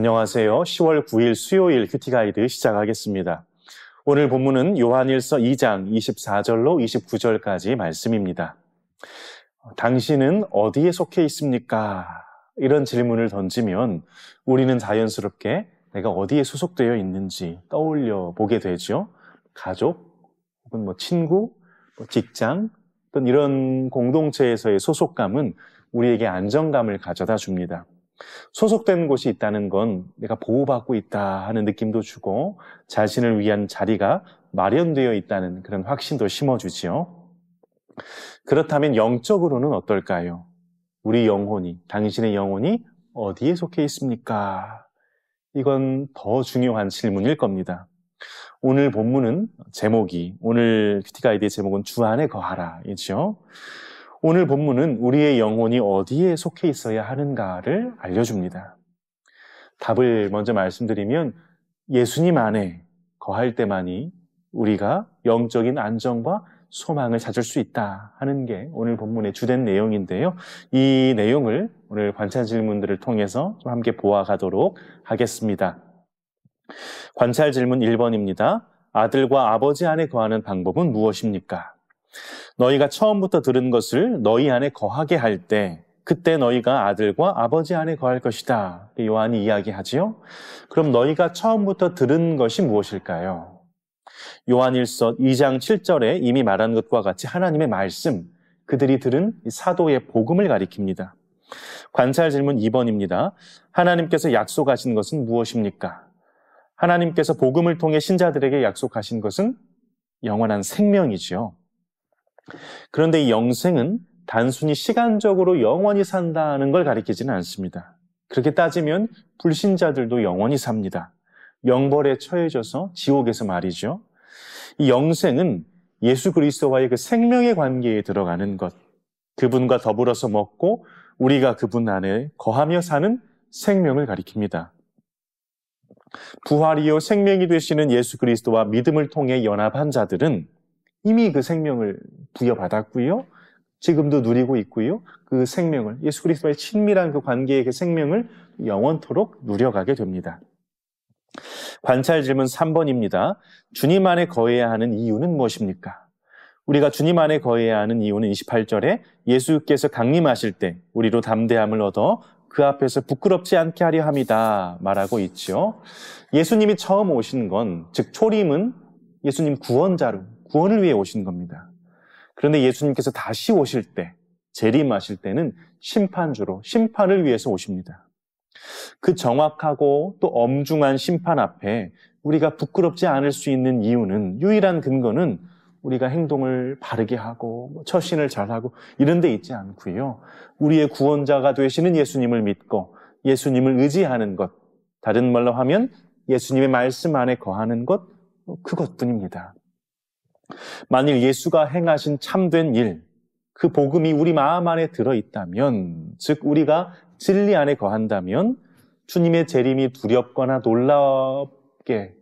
안녕하세요. 10월 9일 수요일 큐티 가이드 시작하겠습니다. 오늘 본문은 요한일서 2장 24절로 29절까지 말씀입니다. 당신은 어디에 속해 있습니까? 이런 질문을 던지면 우리는 자연스럽게 내가 어디에 소속되어 있는지 떠올려 보게 되죠. 가족, 혹은 친구, 직장, 어떤 이런 공동체에서의 소속감은 우리에게 안정감을 가져다 줍니다. 소속된 곳이 있다는 건 내가 보호받고 있다 하는 느낌도 주고 자신을 위한 자리가 마련되어 있다는 그런 확신도 심어주지요. 그렇다면 영적으로는 어떨까요? 우리 영혼이, 당신의 영혼이 어디에 속해 있습니까? 이건 더 중요한 질문일 겁니다. 오늘 본문은 오늘 큐티 가이드의 제목은 주 안에 거하라 이죠. 오늘 본문은 우리의 영혼이 어디에 속해 있어야 하는가를 알려줍니다. 답을 먼저 말씀드리면 예수님 안에 거할 때만이 우리가 영적인 안정과 소망을 찾을 수 있다 하는 게 오늘 본문의 주된 내용인데요. 이 내용을 오늘 관찰 질문들을 통해서 좀 함께 보아가도록 하겠습니다. 관찰 질문 1번입니다. 아들과 아버지 안에 거하는 방법은 무엇입니까? 너희가 처음부터 들은 것을 너희 안에 거하게 할 때 그때 너희가 아들과 아버지 안에 거할 것이다. 요한이 이야기하지요. 그럼 너희가 처음부터 들은 것이 무엇일까요? 요한일서 2장 7절에 이미 말한 것과 같이 하나님의 말씀, 그들이 들은 사도의 복음을 가리킵니다. 관찰 질문 2번입니다. 하나님께서 약속하신 것은 무엇입니까? 하나님께서 복음을 통해 신자들에게 약속하신 것은 영원한 생명이지요. 그런데 이 영생은 단순히 시간적으로 영원히 산다는 걸 가리키지는 않습니다. 그렇게 따지면 불신자들도 영원히 삽니다. 영벌에 처해져서 지옥에서 말이죠. 이 영생은 예수 그리스도와의 그 생명의 관계에 들어가는 것, 그분과 더불어서 먹고 우리가 그분 안에 거하며 사는 생명을 가리킵니다. 부활이요 생명이 되시는 예수 그리스도와 믿음을 통해 연합한 자들은 이미 그 생명을 부여받았고요. 지금도 누리고 있고요. 그 생명을, 예수 그리스도와의 친밀한 그 관계의 그 생명을 영원토록 누려가게 됩니다. 관찰 질문 3번입니다. 주님 안에 거해야 하는 이유는 무엇입니까? 우리가 주님 안에 거해야 하는 이유는 28절에 예수께서 강림하실 때 우리로 담대함을 얻어 그 앞에서 부끄럽지 않게 하려 함이다 말하고 있죠. 예수님이 처음 오신 건, 즉 초림은 예수님 구원자로, 구원을 위해 오신 겁니다. 그런데 예수님께서 다시 오실 때, 재림하실 때는 심판주로, 심판을 위해서 오십니다. 그 정확하고 또 엄중한 심판 앞에 우리가 부끄럽지 않을 수 있는 이유는, 유일한 근거는 우리가 행동을 바르게 하고 처신을 잘하고 이런 데 있지 않고요. 우리의 구원자가 되시는 예수님을 믿고 예수님을 의지하는 것, 다른 말로 하면 예수님의 말씀 안에 거하는 것, 그것뿐입니다. 만일 예수가 행하신 참된 일, 그 복음이 우리 마음 안에 들어있다면, 즉 우리가 진리 안에 거한다면 주님의 재림이 두렵거나 놀랍게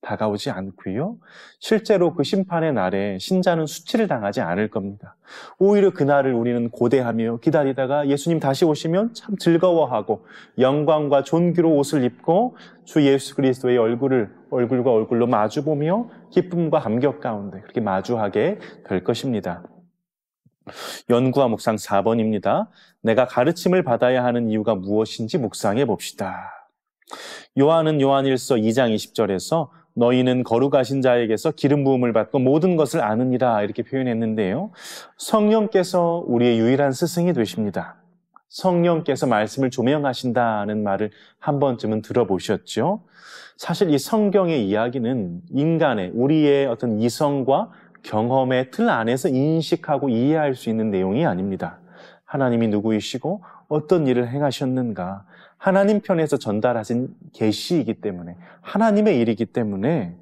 다가오지 않고요. 실제로 그 심판의 날에 신자는 수치를 당하지 않을 겁니다. 오히려 그날을 우리는 고대하며 기다리다가 예수님 다시 오시면 참 즐거워하고 영광과 존귀로 옷을 입고 주 예수 그리스도의 얼굴과 얼굴로 마주보며 기쁨과 감격 가운데 그렇게 마주하게 될 것입니다. 연구와 묵상 4번입니다. 내가 가르침을 받아야 하는 이유가 무엇인지 묵상해 봅시다. 요한은 요한일서 2장 20절에서 너희는 거룩하신 자에게서 기름 부음을 받고 모든 것을 아느니라 이렇게 표현했는데요. 성령께서 우리의 유일한 스승이 되십니다. 성령께서 말씀을 조명하신다는 말을 한 번쯤은 들어보셨죠? 사실 이 성경의 이야기는 우리의 어떤 이성과 경험의 틀 안에서 인식하고 이해할 수 있는 내용이 아닙니다. 하나님이 누구이시고 어떤 일을 행하셨는가, 하나님 편에서 전달하신 계시이기 때문에, 하나님의 일이기 때문에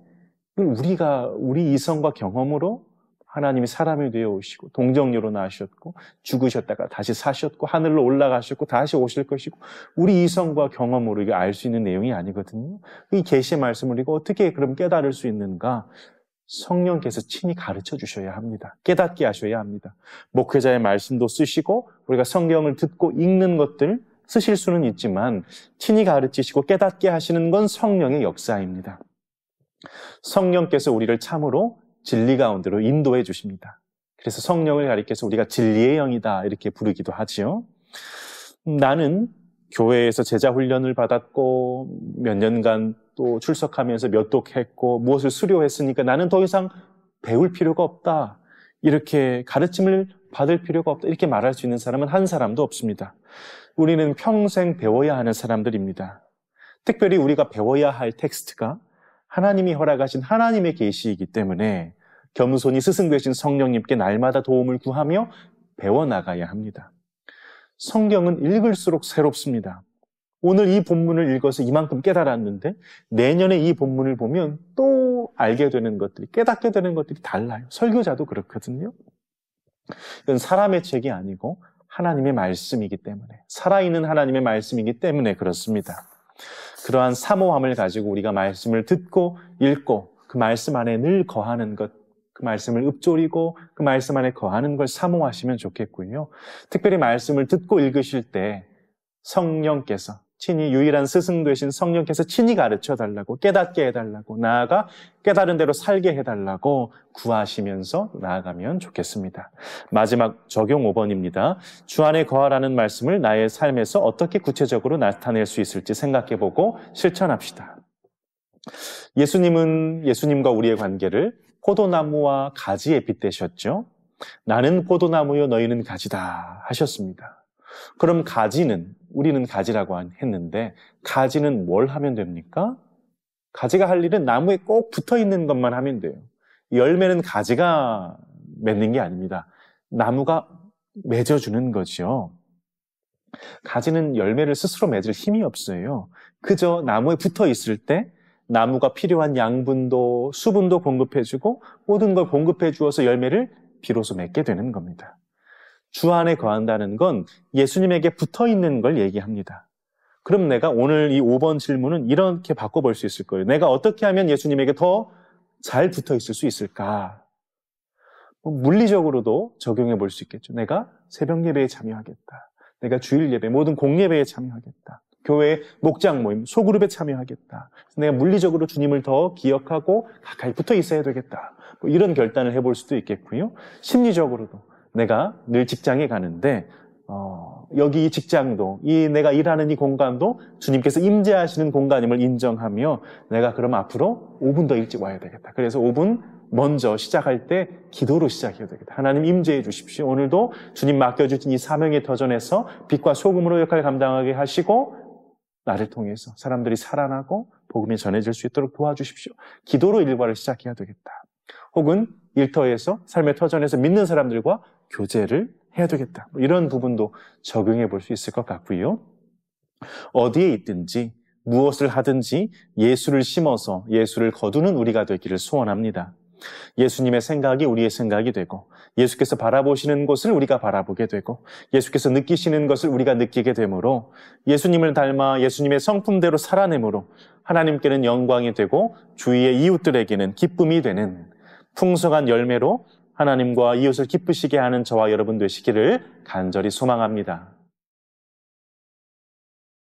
우리 이성과 경험으로 하나님이 사람이 되어 오시고 동정녀로 나셨고 죽으셨다가 다시 사셨고 하늘로 올라가셨고 다시 오실 것이고 우리 이성과 경험으로 이게 알 수 있는 내용이 아니거든요. 이 계시의 말씀을 우리가 어떻게 그럼 깨달을 수 있는가? 성령께서 친히 가르쳐 주셔야 합니다. 깨닫게 하셔야 합니다. 목회자의 말씀도 쓰시고 우리가 성경을 듣고 읽는 것들, 쓰실 수는 있지만 친히 가르치시고 깨닫게 하시는 건 성령의 역사입니다. 성령께서 우리를 참으로 진리 가운데로 인도해 주십니다. 그래서 성령을 가리켜서 우리가 진리의 영이다 이렇게 부르기도 하지요. 나는 교회에서 제자 훈련을 받았고 몇 년간 또 출석하면서 몇 독했고 무엇을 수료했으니까 나는 더 이상 배울 필요가 없다. 이렇게 가르침을 받을 필요가 없다. 이렇게 말할 수 있는 사람은 한 사람도 없습니다. 우리는 평생 배워야 하는 사람들입니다. 특별히 우리가 배워야 할 텍스트가 하나님이 허락하신 하나님의 계시이기 때문에 겸손히 스승 되신 성령님께 날마다 도움을 구하며 배워나가야 합니다. 성경은 읽을수록 새롭습니다. 오늘 이 본문을 읽어서 이만큼 깨달았는데 내년에 이 본문을 보면 또 알게 되는 것들이, 깨닫게 되는 것들이 달라요. 설교자도 그렇거든요. 이건 사람의 책이 아니고 하나님의 말씀이기 때문에, 살아있는 하나님의 말씀이기 때문에 그렇습니다. 그러한 사모함을 가지고 우리가 말씀을 듣고 읽고 그 말씀 안에 늘 거하는 것, 그 말씀을 읊조리고 그 말씀 안에 거하는 걸 사모하시면 좋겠고요. 특별히 말씀을 듣고 읽으실 때 성령께서, 친히 유일한 스승 되신 성령께서 친히 가르쳐달라고, 깨닫게 해달라고, 나아가 깨달은 대로 살게 해달라고 구하시면서 나아가면 좋겠습니다. 마지막 적용 5번입니다. 주 안에 거하라는 말씀을 나의 삶에서 어떻게 구체적으로 나타낼 수 있을지 생각해보고 실천합시다. 예수님은 예수님과 우리의 관계를 포도나무와 가지에 빗대셨죠. 나는 포도나무요 너희는 가지다 하셨습니다. 그럼 가지는, 우리는 가지라고 했는데 가지는 뭘 하면 됩니까? 가지가 할 일은 나무에 꼭 붙어있는 것만 하면 돼요. 열매는 가지가 맺는 게 아닙니다. 나무가 맺어주는 거죠. 가지는 열매를 스스로 맺을 힘이 없어요. 그저 나무에 붙어있을 때 나무가 필요한 양분도 수분도 공급해주고 모든 걸 공급해 주어서 열매를 비로소 맺게 되는 겁니다. 주 안에 거한다는 건 예수님에게 붙어있는 걸 얘기합니다. 그럼 내가 오늘 이 5번 질문은 이렇게 바꿔볼 수 있을 거예요. 내가 어떻게 하면 예수님에게 더 잘 붙어있을 수 있을까? 물리적으로도 적용해 볼 수 있겠죠. 내가 새벽 예배에 참여하겠다. 내가 주일 예배, 모든 공예배에 참여하겠다. 교회 목장 모임, 소그룹에 참여하겠다. 내가 물리적으로 주님을 더 기억하고 가까이 붙어 있어야 되겠다. 이런 결단을 해볼 수도 있겠고요. 심리적으로도 내가 늘 직장에 가는데 여기 이 직장도, 내가 일하는 이 공간도 주님께서 임재하시는 공간임을 인정하며 내가 그럼 앞으로 5분 더 일찍 와야 되겠다. 그래서 5분 먼저 시작할 때 기도로 시작해야 되겠다. 하나님 임재해 주십시오. 오늘도 주님 맡겨주신 이 사명의 터전에서 빛과 소금으로 역할을 감당하게 하시고 나를 통해서 사람들이 살아나고 복음이 전해질 수 있도록 도와주십시오. 기도로 일과를 시작해야 되겠다. 혹은 일터에서, 삶의 터전에서 믿는 사람들과 교제를 해야 되겠다. 이런 부분도 적용해 볼 수 있을 것 같고요. 어디에 있든지 무엇을 하든지 예수를 심어서 예수를 거두는 우리가 되기를 소원합니다. 예수님의 생각이 우리의 생각이 되고 예수께서 바라보시는 곳을 우리가 바라보게 되고 예수께서 느끼시는 것을 우리가 느끼게 되므로 예수님을 닮아 예수님의 성품대로 살아내므로 하나님께는 영광이 되고 주위의 이웃들에게는 기쁨이 되는 풍성한 열매로 하나님과 이웃을 기쁘시게 하는 저와 여러분 되시기를 간절히 소망합니다.